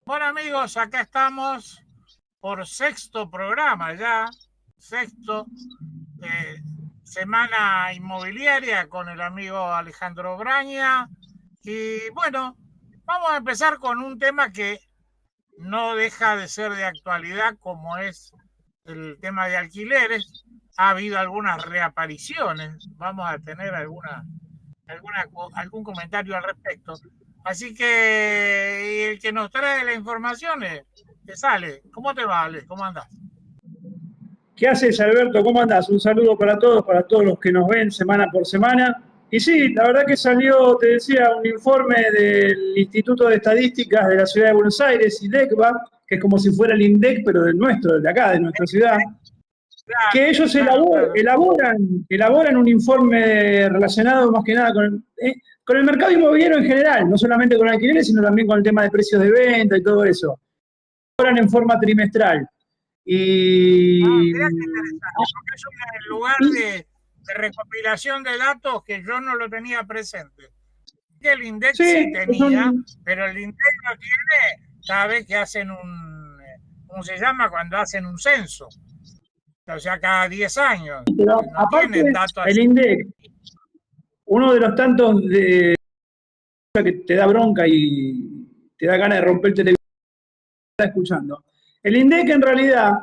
Bueno amigos, acá estamos por sexto programa ya, sexto semana inmobiliaria con el amigo Alejandro Braña. Y bueno, vamos a empezar con un tema que no deja de ser de actualidad, como es el tema de alquileres. Ha habido algunas reapariciones, vamos a tener algún comentario al respecto. Así que el que nos trae la información te sale. ¿Cómo te va, Ale? ¿Cómo andás? ¿Qué haces, Alberto? ¿Cómo andás? Un saludo para todos los que nos ven semana por semana. Y sí, la verdad que salió, te decía, un informe del Instituto de Estadísticas de la Ciudad de Buenos Aires, IDECBA, que es como si fuera el INDEC, pero del nuestro, de acá, de nuestra ciudad, Claro, que ellos claro. elaboran un informe relacionado más que nada con el mercado inmobiliario en general, no solamente con alquileres, sino también con el tema de precios de venta y todo eso. Elaboran en forma trimestral. Y Mirá qué interesante, porque es un lugar de recopilación de datos que yo no lo tenía presente. Que el INDEC sí, sí tenía, pero el INDEC no tiene cada vez que hacen ¿cómo se llama? Cuando hacen un censo. O sea, cada 10 años. pero No aparte, tienen datos el así. INDEC, uno de los tantos de que te da bronca y te da ganas de romper el televisor que está escuchando. El INDEC en realidad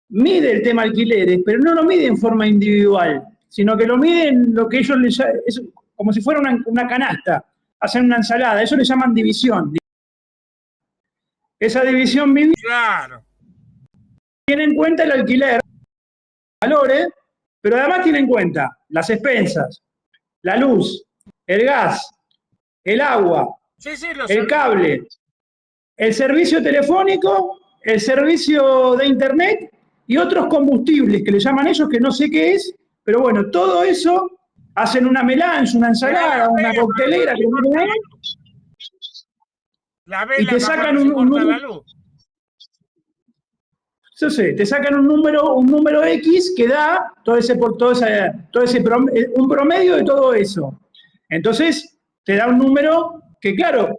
mide el tema alquileres, pero no lo mide en forma individual, sino que lo mide en lo que ellos les llaman, es como si fuera una canasta, hacen una ensalada, eso le llaman división. Esa división Claro. tiene en cuenta el alquiler, valores, pero además tiene en cuenta las expensas, la luz, el gas, el agua, Sí, sí, lo sé. el cable, el servicio telefónico, el servicio de internet y otros combustibles que le llaman ellos, que no sé qué es, pero bueno, todo eso hacen una melange, una Te da ensalada, una coctelera, la y vela te para sacan cuando se corta la luz. Yo sé, te sacan un número X que da un promedio de todo eso. Entonces, te da un número que, claro,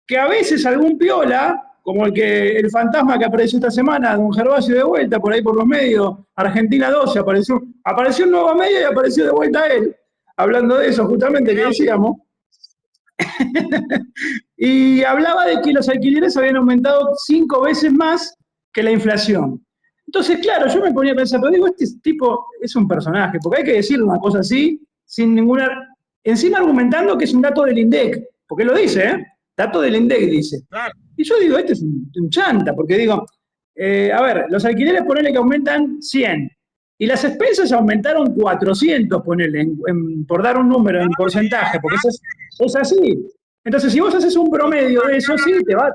que a veces algún piola, como el fantasma que apareció esta semana, don Gervasio de vuelta, por ahí por los medios, Argentina 12, apareció un nuevo medio y apareció de vuelta él, hablando de eso justamente que decíamos, y hablaba de que los alquileres habían aumentado 5 veces más que la inflación. Entonces, claro, yo me ponía a pensar, pero digo, este tipo es un personaje, porque hay que decirle una cosa así, sin ninguna. Encima argumentando que es un dato del INDEC, porque lo dice, ¿eh? Dato del INDEC dice. Claro. Y yo digo, este es un chanta, porque digo, a ver, los alquileres ponele que aumentan 100, y las expensas aumentaron 400, ponele, por dar un número No, en porcentaje, porque es así. Entonces, si vos haces un promedio de eso, sí, te va a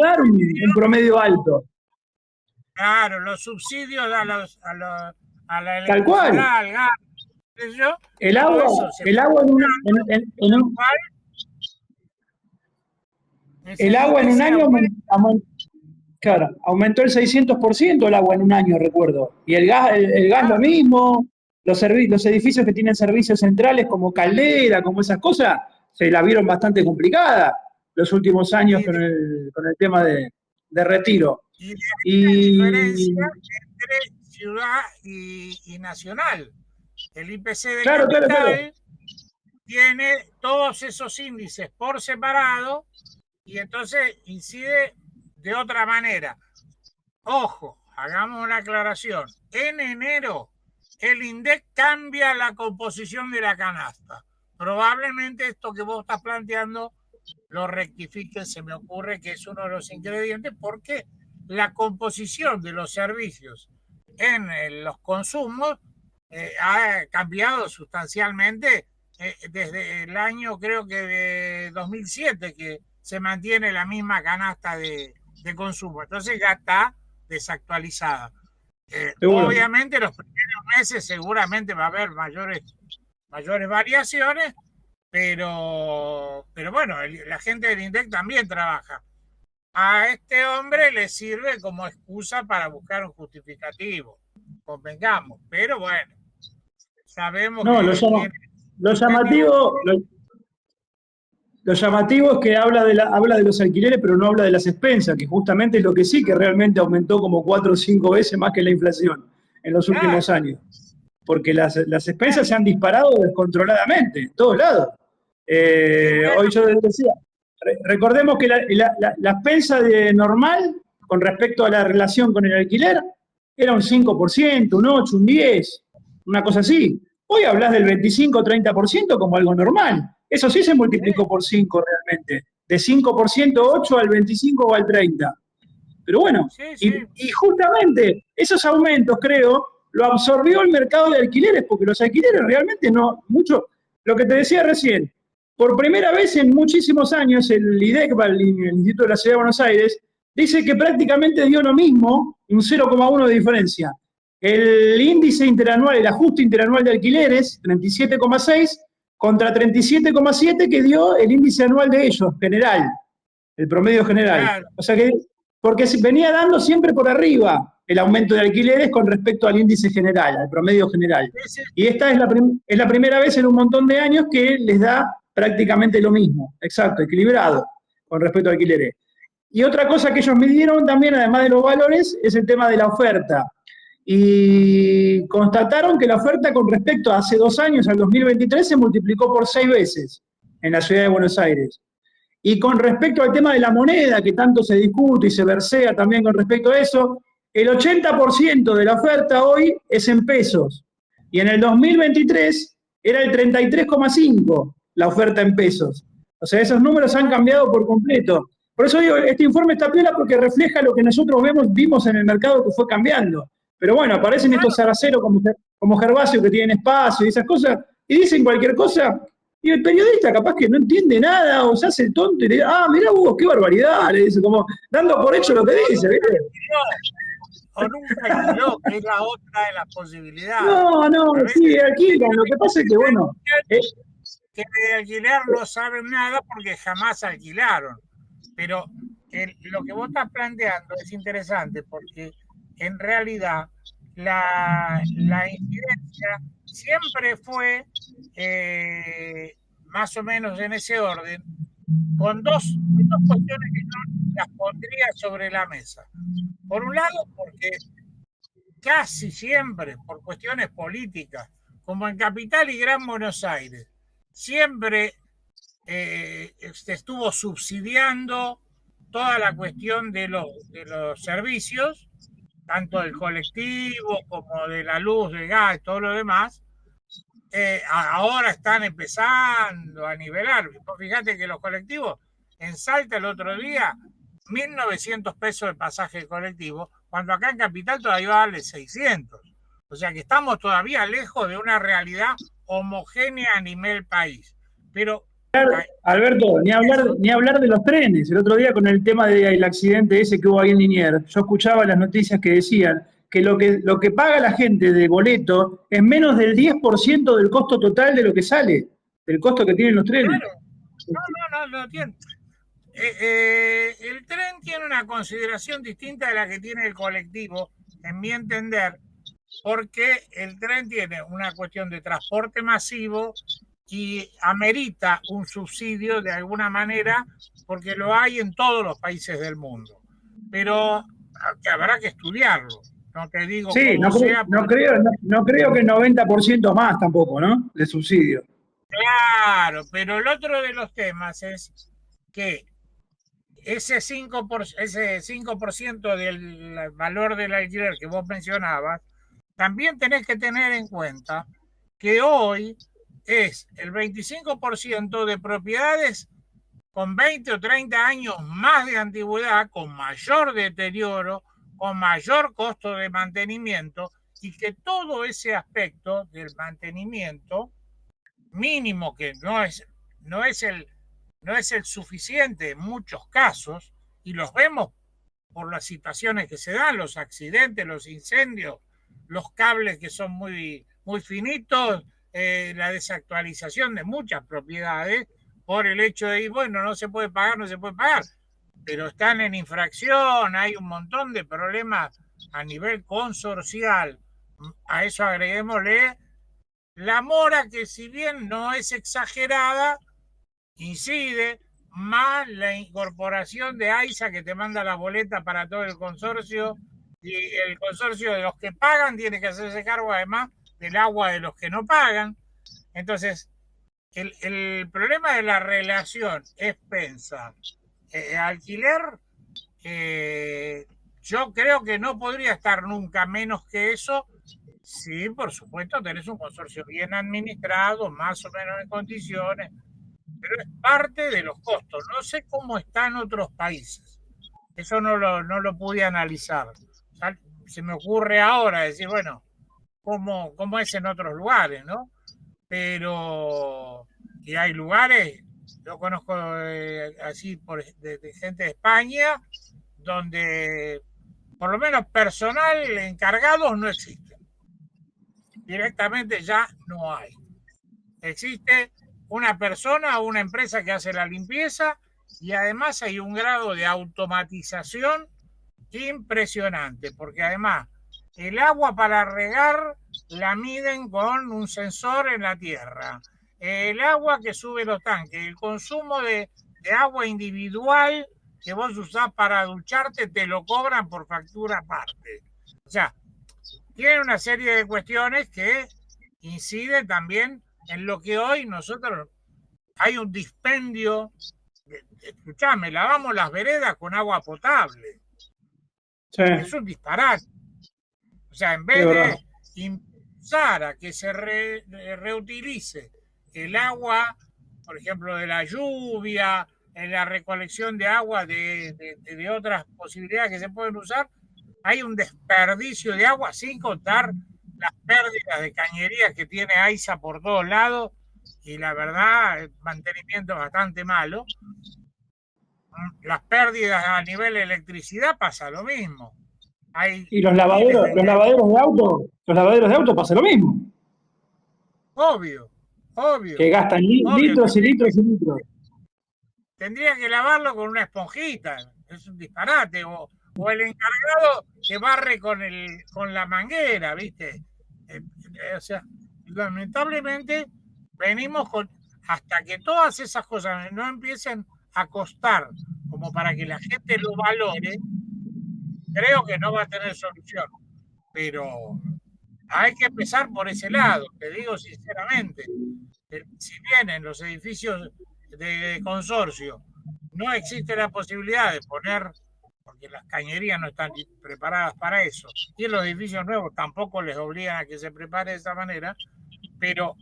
dar un promedio alto. claro, los subsidios a la Tal cual. electricidad, al gas, qué sé yo, El todo agua, eso se el fue agua aumentando, lo cual el ese agua en un índice año aumenta. claro, aumentó el 600% el agua en un año, recuerdo. Y el gas lo Claro, mismo, los edificios que tienen servicios centrales como caldera, como esas cosas, se la vieron bastante complicada los últimos años y con el tema de retiro. y de ahí la Y diferencia entre ciudad y nacional. El IPC de claro, claro, claro. capital tiene todos esos índices por separado y entonces incide de otra manera. Ojo, hagamos una aclaración. En enero, el INDEC cambia la composición de la canasta. Probablemente esto que vos estás planteando lo rectifique, se me ocurre que es uno de los ingredientes, porque la composición de los servicios en los consumos ha cambiado sustancialmente desde el año, creo que de 2007, que se mantiene la misma canasta de consumo. Entonces ya está desactualizada. Seguro. Obviamente los primeros meses seguramente va a haber mayores variaciones, pero bueno, la gente del INDEC también trabaja. A este hombre le sirve como excusa para buscar un justificativo, convengamos, pero bueno, sabemos No, que tiene lo llamativo, lo llamativo es que habla de los alquileres, pero no habla de las expensas, que justamente es lo que sí que realmente aumentó como 4 o 5 veces más que la inflación en los últimos Claro, años. Porque las expensas claro. se han disparado descontroladamente, en todos lados. Y bueno, Hoy yo decía, recordemos que la expensa de normal con respecto a la relación con el alquiler era un 5%, un 8, un 10, una cosa así. Hoy hablas del 25-30% como algo normal. Eso sí se multiplicó por 5 realmente. De 5%, 8 al 25 o al 30. Pero bueno, sí, sí, y justamente esos aumentos, creo, lo absorbió el mercado de alquileres, porque los alquileres realmente no, mucho, lo que te decía recién, por primera vez en muchísimos años el IDECBA, el Instituto de la Ciudad de Buenos Aires, dice que prácticamente dio lo mismo, un 0,1 de diferencia. El índice interanual, el ajuste interanual de alquileres, 37,6 contra 37,7 que dio el índice anual de ellos, general, el promedio general. claro. O sea que, porque venía dando siempre por arriba el aumento de alquileres con respecto al índice general, al promedio general. Ese- Y esta es la primera vez en un montón de años que les da prácticamente lo mismo, exacto, equilibrado con respecto a alquileres. Y otra cosa que ellos midieron también, además de los valores, es el tema de la oferta. Y constataron que la oferta con respecto a hace 2 años, al 2023, se multiplicó por 6 veces en la ciudad de Buenos Aires. Y con respecto al tema de la moneda, que tanto se discute y se versea también con respecto a eso, el 80% de la oferta hoy es en pesos. Y en el 2023 era el 33,5% la oferta en pesos. O sea, esos números han cambiado por completo. Por eso digo, este informe está piola porque refleja lo que nosotros vimos en el mercado que fue cambiando. Pero bueno, aparecen estos claro, zaraceros como Gervasio que tienen espacio y esas cosas, y dicen cualquier cosa, y el periodista capaz que no entiende nada o se hace el tonto y le dice, ah, mirá Hugo, qué barbaridad, le dice, como dando por hecho lo que o dice, nunca ¿viste? alquiló, o nunca alquiló, que es la otra de las posibilidades. No, no, A veces sí, alquilan, lo que pasa es que, bueno, eh, que de alquilar no saben nada porque jamás alquilaron. Pero lo que vos estás planteando es interesante porque en realidad la incidencia siempre fue más o menos en ese orden, con dos cuestiones que yo las pondría sobre la mesa. Por un lado, porque casi siempre, por cuestiones políticas, como en Capital y Gran Buenos Aires, siempre se estuvo subsidiando toda la cuestión de los servicios, tanto del colectivo como de la luz, del gas, todo lo demás. Ahora están empezando a nivelar. Fíjate que los colectivos en Salta el otro día, 1.900 pesos de pasaje colectivo, cuando acá en Capital todavía vale 600. O sea que estamos todavía lejos de una realidad homogénea a nivel país. Pero Alberto, eso, ni hablar de los trenes. El otro día con el tema del accidente ese que hubo ahí en Liniers, yo escuchaba las noticias que decían que lo que paga la gente de boleto es menos del 10% del costo total de lo que sale, del costo que tienen los trenes. claro, no tiene. El tren tiene una consideración distinta de la que tiene el colectivo, en mi entender, porque el tren tiene una cuestión de transporte masivo y amerita un subsidio de alguna manera, porque lo hay en todos los países del mundo. Pero que habrá que estudiarlo. No te digo Sí, cómo sea, porque no creo que el 90% más tampoco, ¿no? De subsidio. claro, pero el otro de los temas es que ese 5% del valor del alquiler que vos mencionabas, también tenés que tener en cuenta que hoy es el 25% de propiedades con 20 o 30 años más de antigüedad, con mayor deterioro, con mayor costo de mantenimiento, y que todo ese aspecto del mantenimiento mínimo, que no es el, no es el suficiente en muchos casos, y los vemos por las situaciones que se dan, los accidentes, los incendios, los cables que son muy finitos, la desactualización de muchas propiedades por el hecho de, bueno, no se puede pagar, no se puede pagar, pero están en infracción, hay un montón de problemas a nivel consorcial. A eso agreguémosle la mora, que si bien no es exagerada, incide, más la incorporación de AISA, que te manda la boleta para todo el consorcio, y el consorcio de los que pagan tiene que hacerse cargo además del agua de los que no pagan. Entonces, el problema de la relación expensa alquiler, yo creo que no podría estar nunca menos que eso. Sí, por supuesto, tenés un consorcio bien administrado, más o menos en condiciones, pero es parte de los costos. No sé cómo está en otros países. Eso no lo pude analizar. O sea, se me ocurre ahora decir, bueno, cómo es en otros lugares, ¿no? Pero que hay lugares, yo conozco así de gente de España, donde por lo menos personal, encargados no existen. Directamente ya no hay. Existe una persona o una empresa que hace la limpieza, y además hay un grado de automatización impresionante, porque además el agua para regar la miden con un sensor en la tierra. El agua que sube los tanques, el consumo de agua individual que vos usás para ducharte, te lo cobran por factura aparte. O sea, tiene una serie de cuestiones que inciden también en lo que hoy nosotros hay un dispendio. Escuchame, lavamos las veredas con agua potable. Sí. Es un disparate. O sea, en vez de impulsar a que se reutilice el agua, por ejemplo, de la lluvia, en la recolección de agua de otras posibilidades que se pueden usar, hay un desperdicio de agua, sin contar las pérdidas de cañerías que tiene AISA por todos lados, y la verdad, el mantenimiento es bastante malo. Las pérdidas a nivel de electricidad pasa lo mismo. Y los lavaderos de auto pasa lo mismo. Obvio. Que gastan litros y litros y litros. Tendría que lavarlo con una esponjita, es un disparate. O el encargado que barre con la manguera, ¿viste? O sea, lamentablemente venimos hasta que todas esas cosas no empiecen a costar como para que la gente lo valore, creo que no va a tener solución. Pero hay que empezar por ese lado, te digo sinceramente. Si bien en los edificios de consorcio no existe la posibilidad de poner, porque las cañerías no están preparadas para eso, y en los edificios nuevos tampoco les obligan a que se prepare de esa manera, pero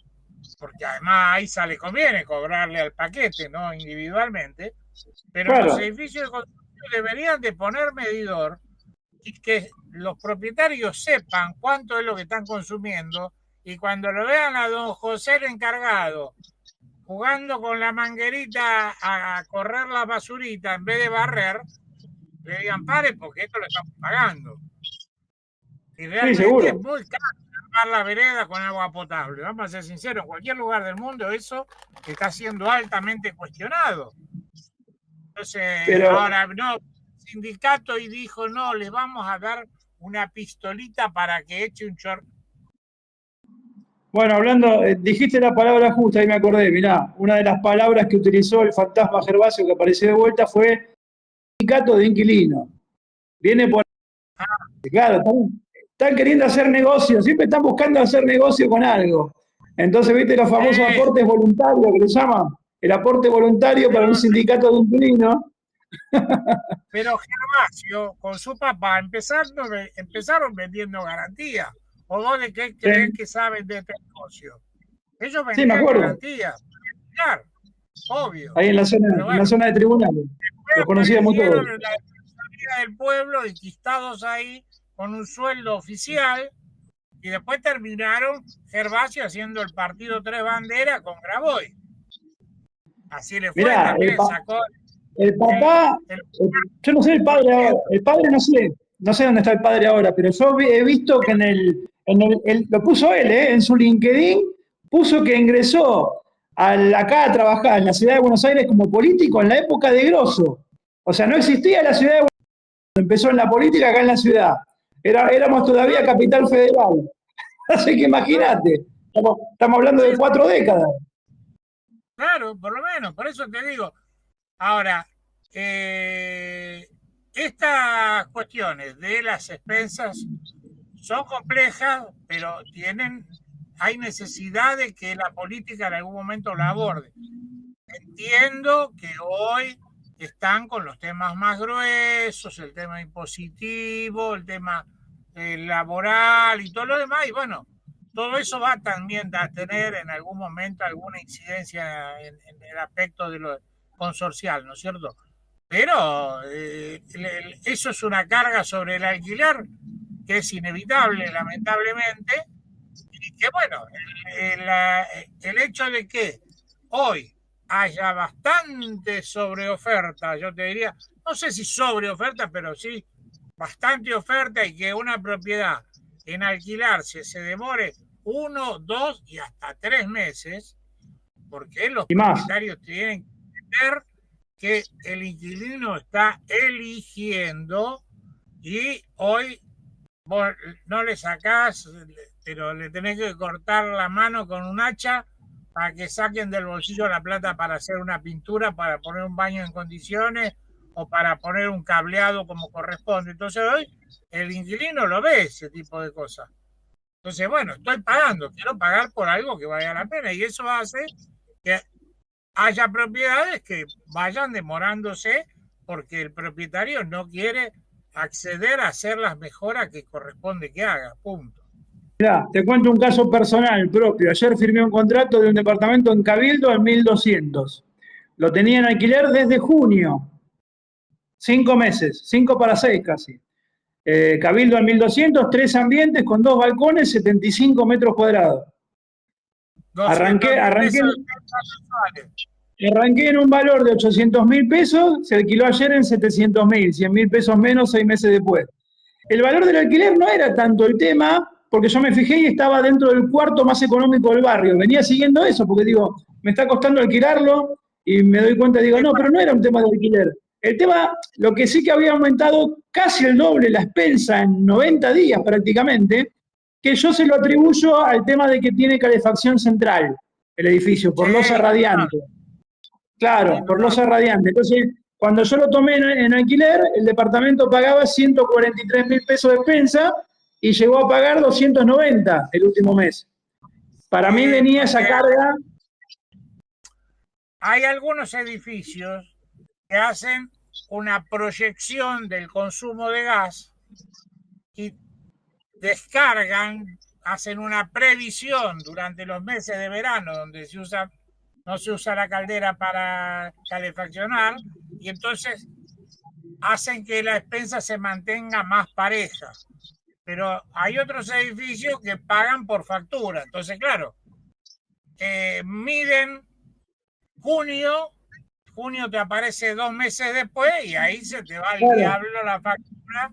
porque además ahí le conviene cobrarle al paquete, no individualmente, pero claro, los edificios de consorcio deberían de poner medidor y que los propietarios sepan cuánto es lo que están consumiendo, y cuando lo vean a don José el encargado jugando con la manguerita a correr la basurita en vez de barrer, le digan pare porque esto lo estamos pagando. Y realmente sí, es muy caro lavar la vereda con agua potable. Vamos a ser sinceros, en cualquier lugar del mundo eso está siendo altamente cuestionado. Entonces, ahora no, el sindicato y dijo, no, les vamos a dar una pistolita para que eche un chorro. Bueno, hablando, dijiste la palabra justa y me acordé, mirá, una de las palabras que utilizó el fantasma Gervasio que apareció de vuelta fue sindicato de inquilinos. Viene por... Claro, están queriendo hacer negocio, siempre están buscando hacer negocio con algo. Entonces, ¿viste los famosos aportes voluntarios que le llaman? El aporte voluntario para un sindicato de inquilinos. Pero Gervasio, con su papá, empezaron vendiendo garantías. ¿O vos de qué crees que saben de este negocio? Ellos vendían garantías. Claro, obvio. Ahí en la zona de tribunales. Lo conocíamos todos. La salida del pueblo, enquistados ahí, con un sueldo oficial, y después terminaron Gervasio haciendo el partido Tres Banderas con Graboy. Así le fue. Mirá, también sacó el papá, yo no sé el padre ahora, no sé dónde está el padre ahora, pero yo he visto que lo puso él, en su LinkedIn, puso que ingresó acá a trabajar en la ciudad de Buenos Aires como político en la época de Grosso. O sea, no existía la ciudad de Buenos Aires, empezó en la política acá en la ciudad. Éramos todavía capital federal. Así que imagínate, Estamos hablando de 4 décadas. Claro, por lo menos, por eso te digo. Ahora, estas cuestiones de las expensas son complejas, pero hay necesidad de que la política en algún momento la aborde. Entiendo que hoy están con los temas más gruesos, el tema impositivo, el tema laboral y todo lo demás, y bueno, todo eso va también a tener en algún momento alguna incidencia en el aspecto de lo consorcial, ¿no es cierto? Pero eso es una carga sobre el alquiler que es inevitable, lamentablemente, y que bueno, el hecho de que hoy haya bastante sobreoferta, yo te diría, no sé si sobreoferta, pero sí bastante oferta, y que una propiedad en alquilarse se demore 1, 2 y hasta 3 meses, porque los propietarios tienen que entender que el inquilino está eligiendo, y hoy vos no le sacás, pero le tenés que cortar la mano con un hacha para que saquen del bolsillo la plata para hacer una pintura, para poner un baño en condiciones o para poner un cableado como corresponde. Entonces hoy el inquilino lo ve, ese tipo de cosas. Entonces, bueno, estoy pagando, quiero pagar por algo que valga la pena, y eso hace que haya propiedades que vayan demorándose porque el propietario no quiere acceder a hacer las mejoras que corresponde que haga, punto. Mirá, te cuento un caso personal propio. Ayer firmé un contrato de un departamento en Cabildo en 1200. Lo tenía en alquiler desde junio. 5 meses, 5 para 6 casi. Cabildo en 1200, 3 ambientes con 2 balcones, 75 metros cuadrados. Arranqué en un valor de 800.000 pesos, se alquiló ayer en 700.000, 100.000 pesos menos 6 meses después. El valor del alquiler no era tanto el tema, porque yo me fijé y estaba dentro del cuarto más económico del barrio. Venía siguiendo eso, porque digo, me está costando alquilarlo, y me doy cuenta, digo, no, pero no era un tema de alquiler. El tema, lo que sí que había aumentado casi el doble la expensa en 90 días prácticamente, que yo se lo atribuyo al tema de que tiene calefacción central el edificio, por losa radiante. Claro, por losa radiante. Entonces, cuando yo lo tomé en alquiler, el departamento pagaba 143.000 pesos de expensa y llegó a pagar 290 el último mes. Para mí venía esa carga. Hay algunos edificios que hacen una proyección del consumo de gas y descargan, hacen una previsión durante los meses de verano donde no se usa la caldera para calefaccionar, y entonces hacen que la expensa se mantenga más pareja. Pero hay otros edificios que pagan por factura. Entonces, claro, miden junio te aparece 2 meses después y ahí se te va al diablo la factura.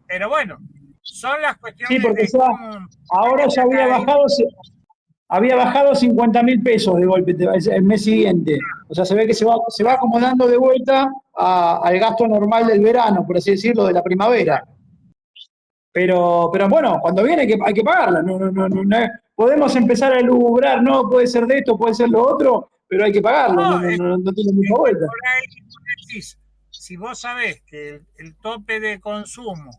Pero bueno, son las cuestiones. Sí, porque ahora ya había bajado 50.000 pesos de golpe el mes siguiente. O sea, se ve que se va acomodando de vuelta al gasto normal del verano, por así decirlo, de la primavera. Pero bueno, cuando viene hay que pagarla. No, podemos empezar a elucubrar, no, puede ser de esto, puede ser lo otro, pero hay que pagarlo, no tiene mucha vuelta. Si vos sabés que el tope de consumo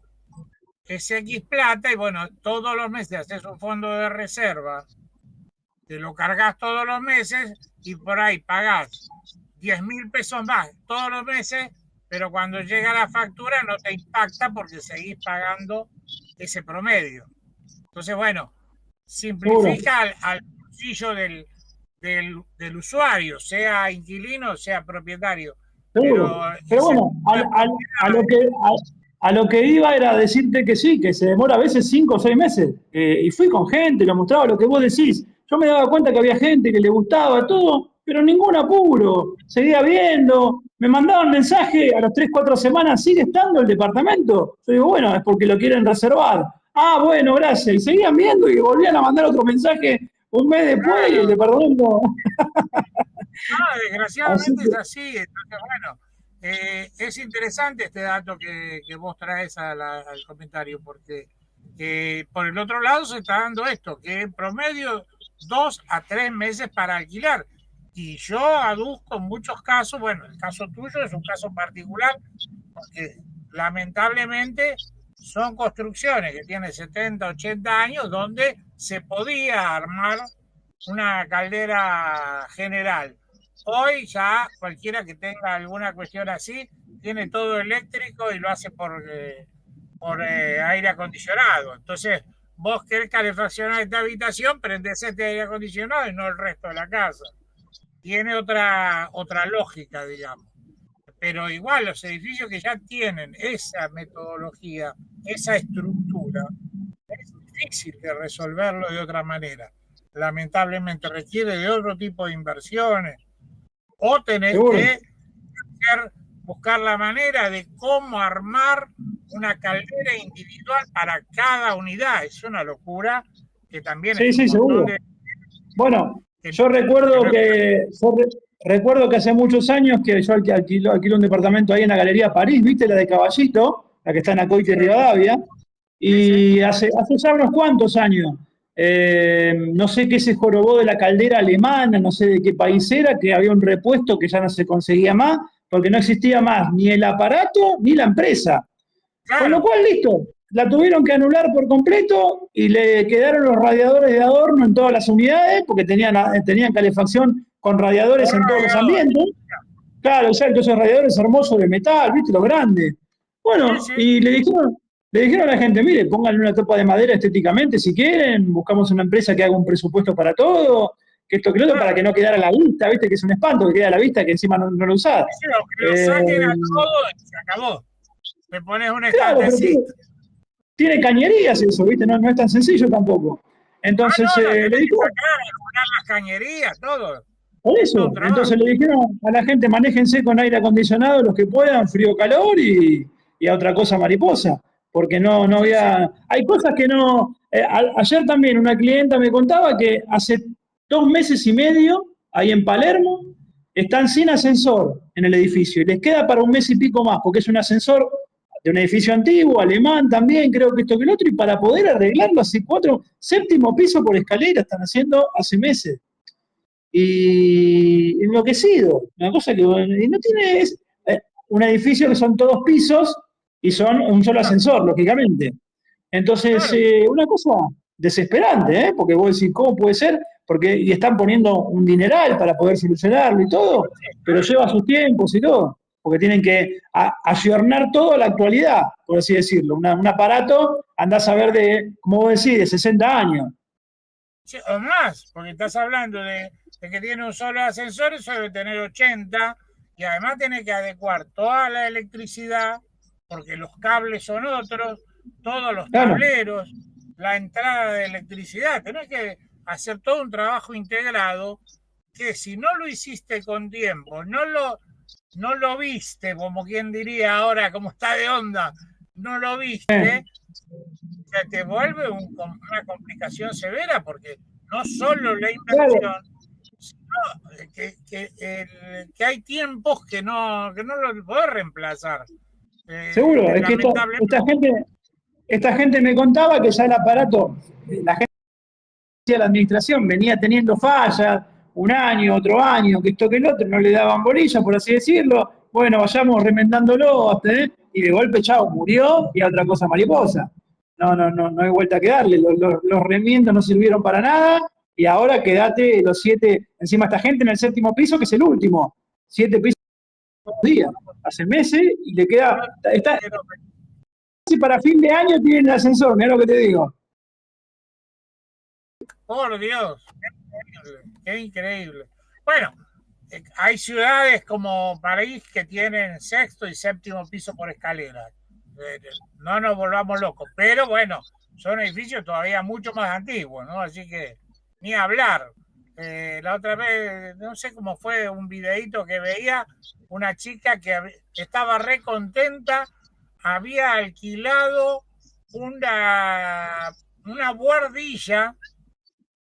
es X plata, y bueno, todos los meses haces un fondo de reserva, te lo cargas todos los meses y por ahí pagás 10.000 pesos más todos los meses, pero cuando llega la factura no te impacta porque seguís pagando ese promedio. Entonces, bueno, simplifica al bolsillo del usuario, sea inquilino, sea propietario. Pero bueno, a lo que iba era decirte que sí, que se demora a veces 5 o 6 meses. Y fui con gente, lo mostraba lo que vos decís. Yo me daba cuenta que había gente que le gustaba todo, pero ningún apuro. Seguía viendo, me mandaban mensaje a las 3, 4 semanas, ¿sigue estando el departamento? Yo digo, bueno, es porque lo quieren reservar. Ah, bueno, gracias. Y seguían viendo y volvían a mandar otro mensaje un mes después y el departamento. Desgraciadamente es así. Entonces, bueno, es interesante este dato que vos traes al comentario, porque Por el otro lado se está dando esto, que en promedio 2 a 3 meses para alquilar. Y yo aduzco en muchos casos, bueno, el caso tuyo es un caso particular, porque lamentablemente son construcciones que tienen 70, 80 años donde se podía armar una caldera general. Hoy ya cualquiera que tenga alguna cuestión así tiene todo eléctrico y lo hace por aire acondicionado. Entonces, vos querés calefaccionar esta habitación, prendés este aire acondicionado y no el resto de la casa. Tiene otra lógica, digamos. Pero igual los edificios que ya tienen esa metodología, esa estructura, es difícil de resolverlo de otra manera. Lamentablemente requiere de otro tipo de inversiones. O tenés Seguro. que buscar la manera de cómo armar una caldera individual para cada unidad. Es una locura que también Sí, es un sí, montón seguro. de... Bueno, que yo recuerdo que recuerdo que hace muchos años que yo alquilo un departamento ahí en la Galería París, ¿viste? La de Caballito, la que está en Acoite y Rivadavia. sí, sí. Y hace ya unos cuantos años, no sé qué se jorobó de la caldera alemana, no sé de qué país era, que había un repuesto que ya no se conseguía más, porque no existía más ni el aparato ni la empresa. Con lo Claro. cual, listo, la tuvieron que anular por completo y le quedaron los radiadores de adorno en todas las unidades, porque tenían calefacción con radiadores en todos los ambientes. Claro, exacto, esos radiadores hermosos de metal, ¿viste? Los grandes. Sí, Bueno, sí. y le dijeron a la gente, mire, pónganle una tapa de madera estéticamente si quieren, buscamos una empresa que haga un presupuesto para todo, que esto, que lo otro, para Claro. que no quedara a la vista, ¿viste? Que es un espanto que queda a la vista que encima no lo usás. Sí, o que lo Eh, saquen a todo y se acabó. Le pones un claro, pero estantecito. tiene cañerías eso, ¿viste? No es tan sencillo tampoco. Ah, Entonces no, lo le tenés que dijo, sacar, poner las cañerías, todo. por Es todo un eso, trabajo. entonces le dijeron a la gente, manéjense con aire acondicionado los que puedan, frío, calor y a otra cosa mariposa, porque no Sí, sí. había, hay cosas que no, ayer también una clienta me contaba que hace 2 meses y medio, ahí en Palermo, están sin ascensor en el edificio y les queda para un mes y pico más, porque es un ascensor de un edificio antiguo, alemán también, creo que esto que el otro, y para poder arreglarlo hace séptimo piso por escalera están haciendo hace meses y enloquecido. Una cosa que y no tiene un edificio que son todos pisos y son un solo Claro, ascensor, lógicamente. Entonces, claro. una cosa desesperante, ¿eh? Porque vos decís, ¿cómo puede ser? Porque y están poniendo un dineral para poder solucionarlo y todo, pero lleva sus tiempos y todo, porque tienen que ayornar todo a la actualidad, por así decirlo. Un aparato, andás a ver de, como vos decís, de 60 años. Sí, o más, porque estás hablando de que tiene un solo ascensor, eso debe tener 80, y además tiene que adecuar toda la electricidad, porque los cables son otros, todos los Claro, tableros, la entrada de electricidad. Tenés que hacer todo un trabajo integrado que si no lo hiciste con tiempo, no lo viste, como quien diría ahora, como está de onda, no lo viste, se te vuelve una complicación severa, porque no solo la claro. inversión, sino que hay tiempos que no lo podés reemplazar. Seguro, es que Lamentablemente. esta gente me contaba que ya el aparato, la gente de la administración venía teniendo fallas, un año, otro año, que esto que el otro, no le daban bolilla, por así decirlo. Bueno, vayamos remendándolo hasta, y de golpe, chao, murió y a otra cosa mariposa. No hay vuelta que darle. Los remiendos no sirvieron para nada y ahora quédate los 7, encima esta gente en el séptimo piso, que es el último. 7 pisos días, hace meses y le queda, está, casi para fin de año tienen el ascensor, mira lo que te digo. Por Dios, qué increíble. Bueno, hay ciudades como París que tienen sexto y séptimo piso por escalera. No nos volvamos locos, pero bueno, son edificios todavía mucho más antiguos, ¿no? Así que ni hablar. La otra vez, no sé cómo fue, un videíto que veía una chica que estaba re contenta, había alquilado una buhardilla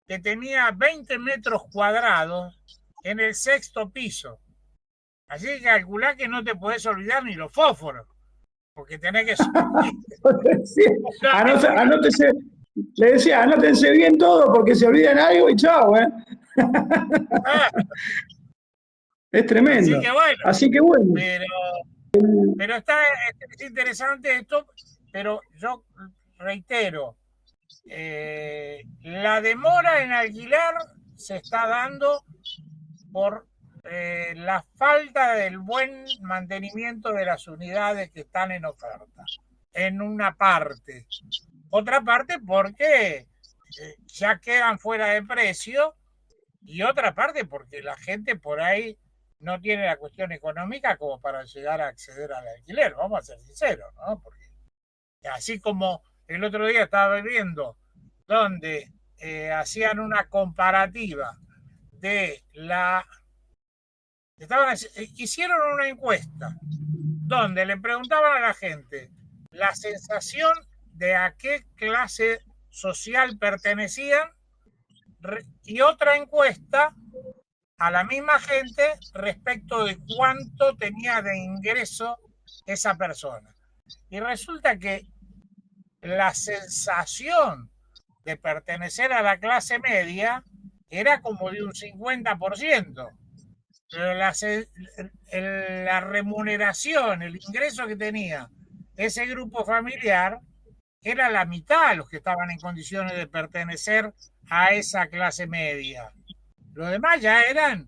que tenía 20 metros cuadrados en el sexto piso. Así que calculá que no te podés olvidar ni los fósforos. porque tenés que Anótese, le decía, anótense bien todo porque se olvidan algo y chao, ¿eh? Es Así tremendo. que bueno, Así que bueno. pero es interesante esto, pero yo reitero, la demora en alquilar se está dando por la falta del buen mantenimiento de las unidades que están en oferta, en una parte. Otra parte porque ya quedan fuera de precio y otra parte porque la gente por ahí no tiene la cuestión económica como para llegar a acceder al alquiler, vamos a ser sinceros, ¿no? Porque así como el otro día estaba viendo donde hacían una comparativa de hicieron una encuesta donde le preguntaban a la gente la sensación de a qué clase social pertenecían y otra encuesta a la misma gente respecto de cuánto tenía de ingreso esa persona. Y resulta que la sensación de pertenecer a la clase media era como de un 50%. Pero la remuneración, el ingreso que tenía ese grupo familiar era la mitad de los que estaban en condiciones de pertenecer a esa clase media. Los demás ya eran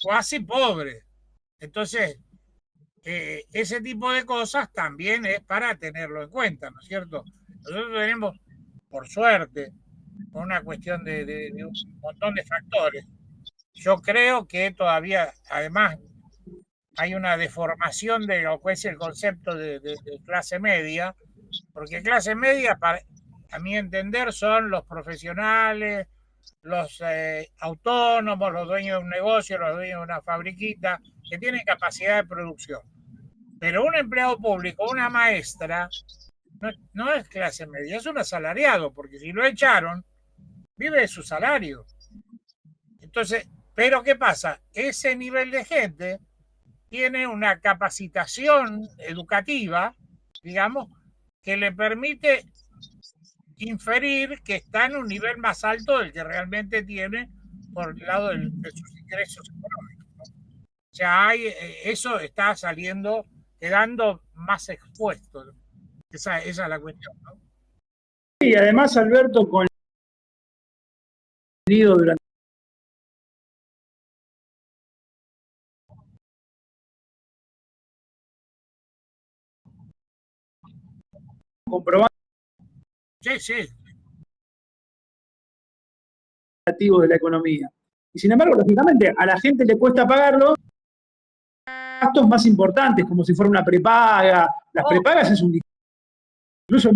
casi pobres. Entonces, ese tipo de cosas también es para tenerlo en cuenta, ¿no es cierto? Nosotros tenemos, por suerte, por una cuestión de un montón de factores, yo creo que todavía, además, hay una deformación de lo que es el concepto de clase media, porque clase media, a mi entender, son los profesionales, los autónomos, los dueños de un negocio, los dueños de una fabriquita, que tienen capacidad de producción. Pero un empleado público, una maestra, no es clase media, es un asalariado, porque si lo echaron, vive de su salario. Entonces, pero ¿qué pasa? Ese nivel de gente tiene una capacitación educativa, digamos, que le permite inferir que está en un nivel más alto del que realmente tiene por el lado de sus ingresos económicos, ¿no? O sea, eso está saliendo, quedando más expuesto. Esa es la cuestión, ¿no? Y además, Alberto, con el durante comprobando Sí, sí. de la economía. Y sin embargo, lógicamente, a la gente le cuesta pagarlo gastos más importantes, como si fuera una prepaga. Las prepagas es un incluso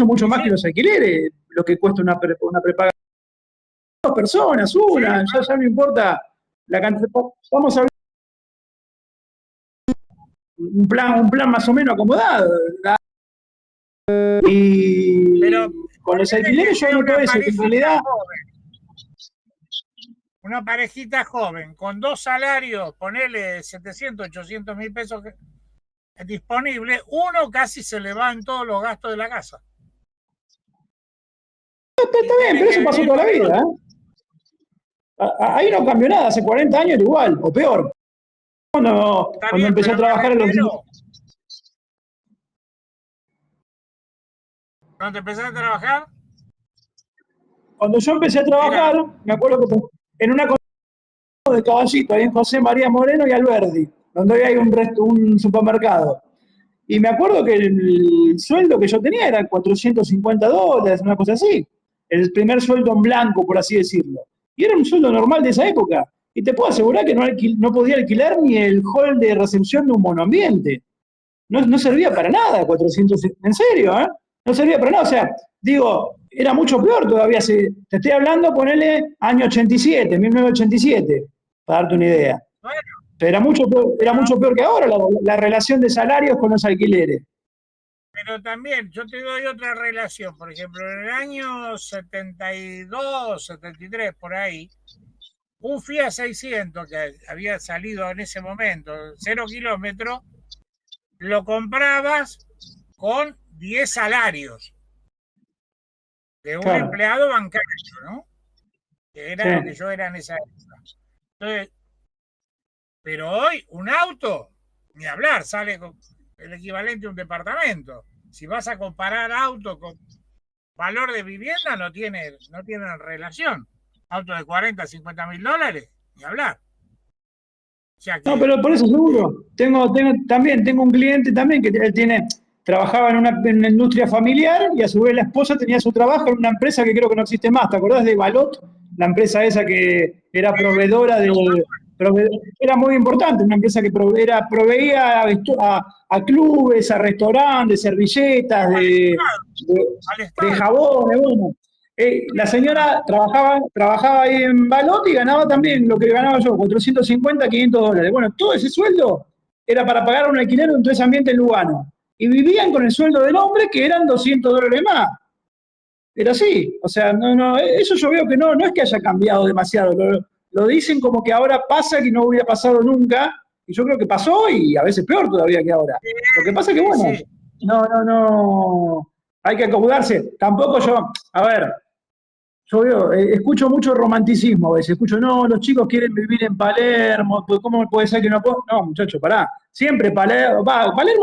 mucho más que los alquileres, lo que cuesta una prepaga. Dos personas, una, ya no importa la cantidad. Vamos a hablar un plan más o menos acomodado. Y pero con los alquileres yo noto eso, que en realidad una parejita joven con dos salarios, ponele 700, 800 mil pesos disponibles, uno casi se le van todos los gastos de la casa. Está bien, pero eso pasó toda la vida. Ahí no cambió nada, hace 40 años era igual, o peor. Cuando empecé a trabajar en los... ¿Cuando empezaste a trabajar? Cuando yo empecé a trabajar, me acuerdo que en una de Caballito, ahí en José María Moreno y Alberdi, donde hoy hay un supermercado. Y me acuerdo que el sueldo que yo tenía era $450, una cosa así. El primer sueldo en blanco, por así decirlo. Y era un sueldo normal de esa época. Y te puedo asegurar que no podía alquilar ni el hall de recepción de un monoambiente. No servía para nada, 400, en serio, ¿eh? No servía para nada. O sea, digo, era mucho peor todavía. Te estoy hablando, ponele año 87, 1987, para darte una idea. Bueno, era mucho peor que ahora la relación de salarios con los alquileres. Pero también, yo te doy otra relación. Por ejemplo, en el año 72, 73, por ahí, un Fiat 600 que había salido en ese momento, 0 kilómetros, lo comprabas con 10 salarios de un empleado bancario, ¿no? Que era lo que yo era en esa época. Entonces, pero hoy un auto, ni hablar, sale con el equivalente a un departamento. Si vas a comparar auto con valor de vivienda, no tienen relación. Auto de 40, 50 mil dólares, ni hablar. O sea que, no, pero por eso seguro. Tengo un cliente también que él trabajaba en una industria familiar y a su vez la esposa tenía su trabajo en una empresa que creo que no existe más. ¿Te acordás de Balot? La empresa esa que era proveedora era muy importante, una empresa que proveía a clubes, a restaurantes, servilletas, de jabones, bueno. La señora trabajaba ahí en Balot y ganaba también lo que ganaba yo, 450, 500 dólares. Bueno, todo ese sueldo era para pagar un alquiler en 3 ambientes en Lugano. Y vivían con el sueldo del hombre, que eran 200 dólares más. Era así. O sea, eso yo veo que no es que haya cambiado demasiado. Lo dicen como que ahora pasa, que no hubiera pasado nunca. Y yo creo que pasó y a veces peor todavía que ahora. Lo que pasa es que, bueno, no. Hay que acomodarse. Tampoco yo, a ver, yo veo, escucho mucho romanticismo a veces, escucho, no, los chicos quieren vivir en Palermo, pues, ¿cómo puede ser que no puedo? No, muchacho, pará, siempre Palermo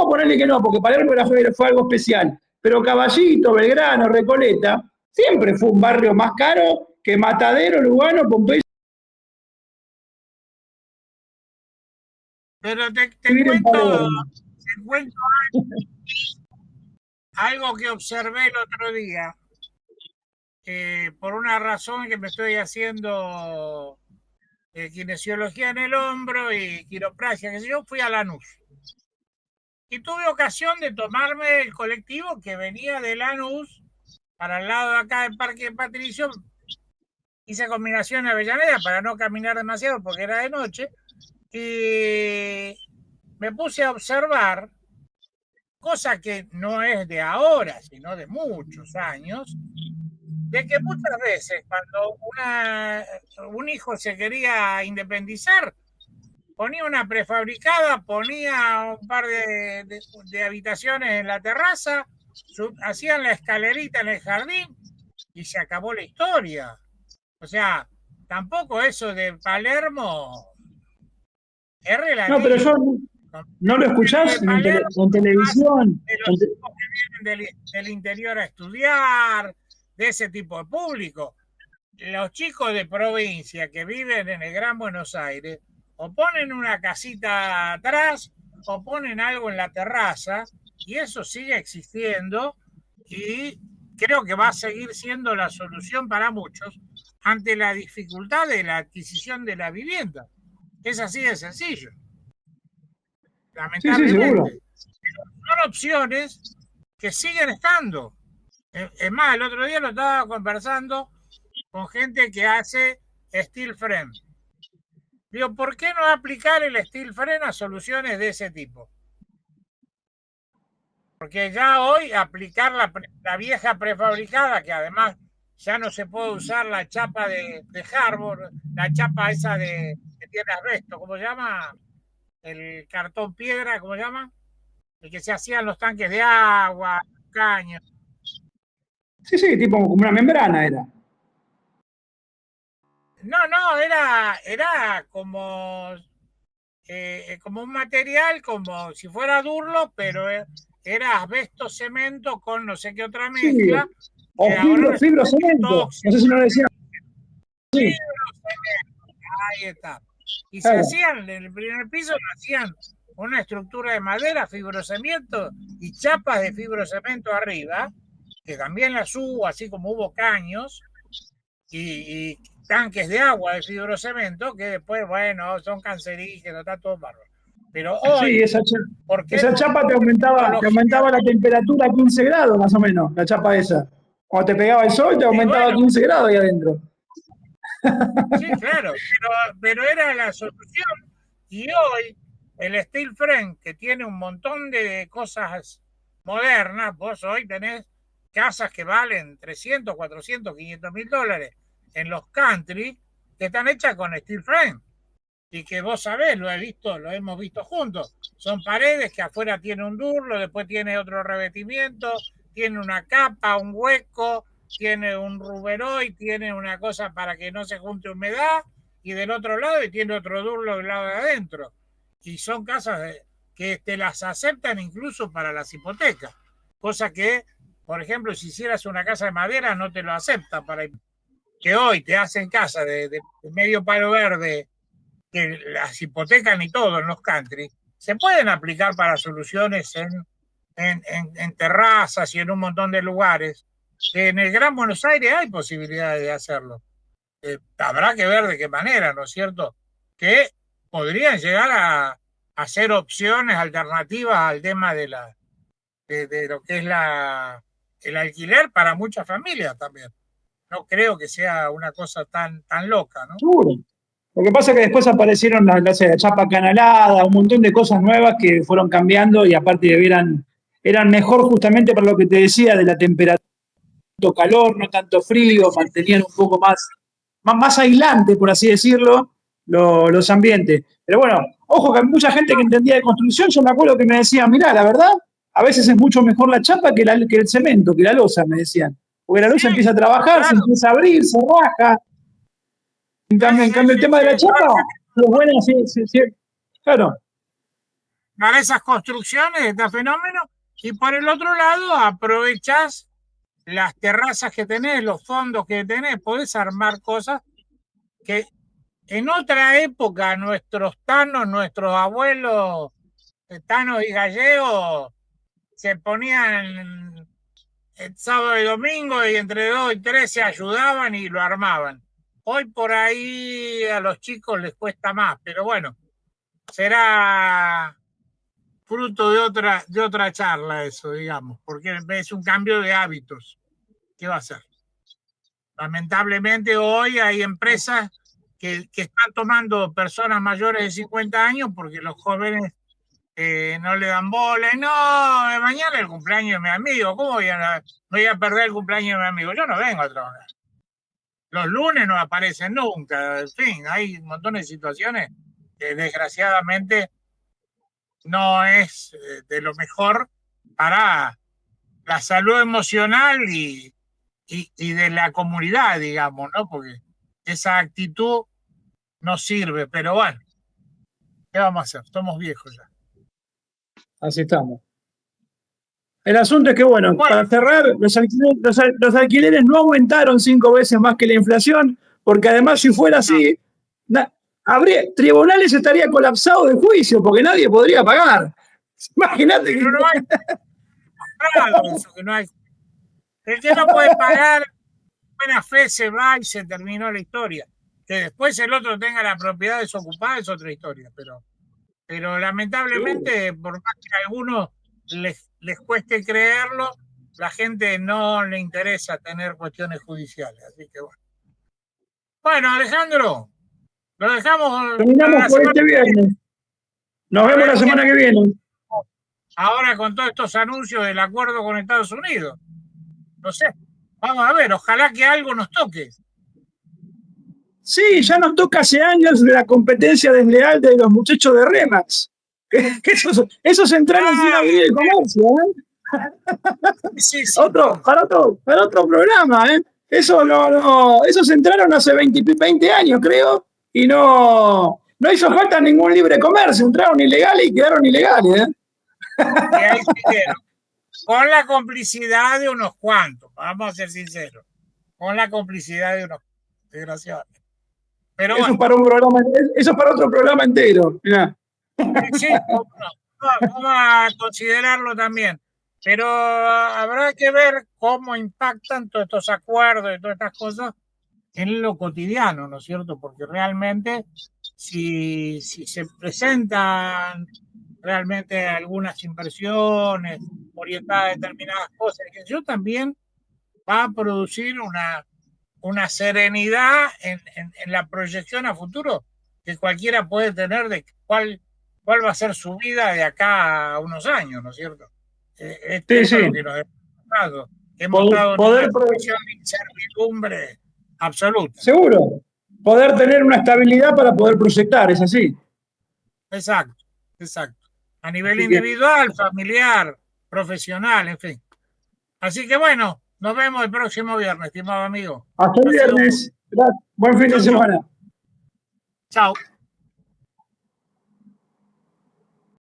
ponerle que no, porque Palermo fue algo especial, pero Caballito, Belgrano, Recoleta, siempre fue un barrio más caro que Matadero, Lugano, Pompeya. Pero te cuento algo que observé el otro día. Por una razón que me estoy haciendo kinesiología en el hombro y quiropraxia, que sé yo, fui a Lanús. Y tuve ocasión de tomarme el colectivo que venía de Lanús para el lado de acá del Parque Patricio. Hice combinación de Avellaneda para no caminar demasiado porque era de noche. Y me puse a observar, cosa que no es de ahora, sino de muchos años, de que muchas veces cuando un hijo se quería independizar, ponía una prefabricada, ponía un par de habitaciones en la terraza, hacían la escalerita en el jardín y se acabó la historia. O sea, tampoco eso de Palermo es relativo. No, pero yo no lo escuchás en televisión. De los chicos que vienen del interior a estudiar, de ese tipo de público. Los chicos de provincia que viven en el Gran Buenos Aires o ponen una casita atrás o ponen algo en la terraza y eso sigue existiendo y creo que va a seguir siendo la solución para muchos ante la dificultad de la adquisición de la vivienda. Es así de sencillo. Lamentablemente. Sí, son opciones que siguen estando. Es más, el otro día lo estaba conversando con gente que hace steel frame. Digo, ¿por qué no aplicar el steel frame a soluciones de ese tipo? Porque ya hoy aplicar la vieja prefabricada, que además ya no se puede usar la chapa de Harbor, la chapa esa que tiene asbesto, ¿cómo se llama? El cartón piedra, ¿cómo se llama? El que se hacían los tanques de agua, caños. Sí, tipo como una membrana era. No, era como un material, como si fuera Durlo, pero era asbesto cemento con no sé qué otra mezcla. Sí. O fibro cemento. No sé si no lo decían. Sí. Ahí está. Y se hacían, en el primer piso hacían una estructura de madera, fibrocemento y chapas de fibrocemento arriba, que también las hubo, así como hubo caños y tanques de agua de fibrocemento, que después, bueno, son cancerígenos, está todo bárbaro. Pero hoy, sí, esa chapa te aumentaba la temperatura a 15 grados más o menos, la chapa esa. Cuando te pegaba el sol te aumentaba a 15 grados ahí adentro. Sí, claro, pero era la solución. Y hoy el steel frame, que tiene un montón de cosas modernas, vos hoy tenés casas que valen 300, 400, 500 mil dólares en los country que están hechas con steel frame. y que vos sabés, lo hemos visto juntos. Son paredes que afuera tiene un durlo, después tiene otro revestimiento, tiene una capa, un hueco, tiene un ruberoy, tiene una cosa para que no se junte humedad, y del otro lado y tiene otro durlo del lado de adentro. Y son casas que te las aceptan incluso para las hipotecas, cosa que, por ejemplo, si hicieras una casa de madera no te lo aceptan para que hoy te hacen casa de medio palo verde, que las hipotecan y todo en los country, se pueden aplicar para soluciones en terrazas y en un montón de lugares. En el Gran Buenos Aires hay posibilidades de hacerlo. Habrá que ver de qué manera, ¿no es cierto? Que podrían llegar a ser opciones alternativas al tema de lo que es el alquiler para muchas familias también. No creo que sea una cosa tan loca, ¿no? Seguro. Lo que pasa es que después aparecieron la chapa canalada, un montón de cosas nuevas que fueron cambiando y aparte eran mejor justamente para lo que te decía de la temperatura, no tanto calor, no tanto frío, mantenían un poco más aislante, por así decirlo, los ambientes. Pero bueno, ojo que hay mucha gente que entendía de construcción, yo me acuerdo que me decían, mirá, la verdad, a veces es mucho mejor la chapa que el cemento, que la losa, me decían. Porque la losa empieza a trabajar, claro, se empieza a abrir, se raja. En cambio el tema de la chapa, es bueno, sí, claro. Para esas construcciones, este fenómeno, y por el otro lado aprovechás las terrazas que tenés, los fondos que tenés, podés armar cosas que en otra época nuestros tanos, nuestros abuelos tanos y gallegos se ponían el sábado y domingo y entre 2 y 3 se ayudaban y lo armaban. Hoy por ahí a los chicos les cuesta más, pero bueno, será fruto de otra charla eso, digamos, porque es un cambio de hábitos. ¿Qué va a ser? Lamentablemente hoy hay empresas que están tomando personas mayores de 50 años porque los jóvenes no le dan bola. Y no, mañana es el cumpleaños de mi amigo. ¿Cómo voy a perder el cumpleaños de mi amigo? Yo no vengo a trabajar. Los lunes no aparecen nunca. En fin, hay un montón de situaciones que desgraciadamente no es de lo mejor para la salud emocional y de la comunidad, digamos, ¿no? Porque esa actitud no sirve, pero bueno, ¿qué vamos a hacer? Somos viejos ya. Así estamos. El asunto es que, bueno, para cerrar, los alquileres no aumentaron 5 veces más que la inflación, porque además si fuera así, tribunales estaría colapsado de juicio, porque nadie podría pagar. Imagínate que... No hay eso, que no hay. El que no puede pagar, buena fe se va y se terminó la historia. Que después el otro tenga la propiedad desocupada es otra historia, pero lamentablemente, por más que a algunos les cueste creerlo, la gente no le interesa tener cuestiones judiciales. Así que bueno. Bueno, Alejandro, lo dejamos. Terminamos por este viernes. Nos vemos la semana que viene. Ahora con todos estos anuncios del acuerdo con Estados Unidos. No sé, vamos a ver, ojalá que algo nos toque. Sí, ya nos toca hace años de la competencia desleal de los muchachos de Remax. Esos entraron sin abrir el comercio, ¿eh? Sí. Para otro programa, ¿eh? Esos entraron hace 20 años, creo, y no hizo falta ningún libre comercio. Entraron ilegales y quedaron ilegales, ¿eh? Y ahí siguieron. Con la complicidad de unos cuantos, vamos a ser sinceros. Con la complicidad de unos desgraciadamente. Pero eso, bueno, eso es para otro programa entero. Mirá. Sí, vamos a considerarlo también. Pero habrá que ver cómo impactan todos estos acuerdos y todas estas cosas en lo cotidiano, ¿no es cierto? Porque realmente si se presentan realmente algunas inversiones orientadas a determinadas cosas, que yo también va a producir una serenidad en la proyección a futuro que cualquiera puede tener de cuál va a ser su vida de acá a unos años, ¿no es cierto? Esto es lo que nos hemos dado. Hemos dado una situación de incertidumbre absoluta. Seguro. poder tener una estabilidad para poder proyectar, ¿es así? Exacto, exacto. A nivel Así que- individual, familiar, profesional, en fin. Así que bueno, nos vemos el próximo viernes, estimado amigo. Hasta el Ha sido un gusto. viernes. Buen fin de semana. Chao.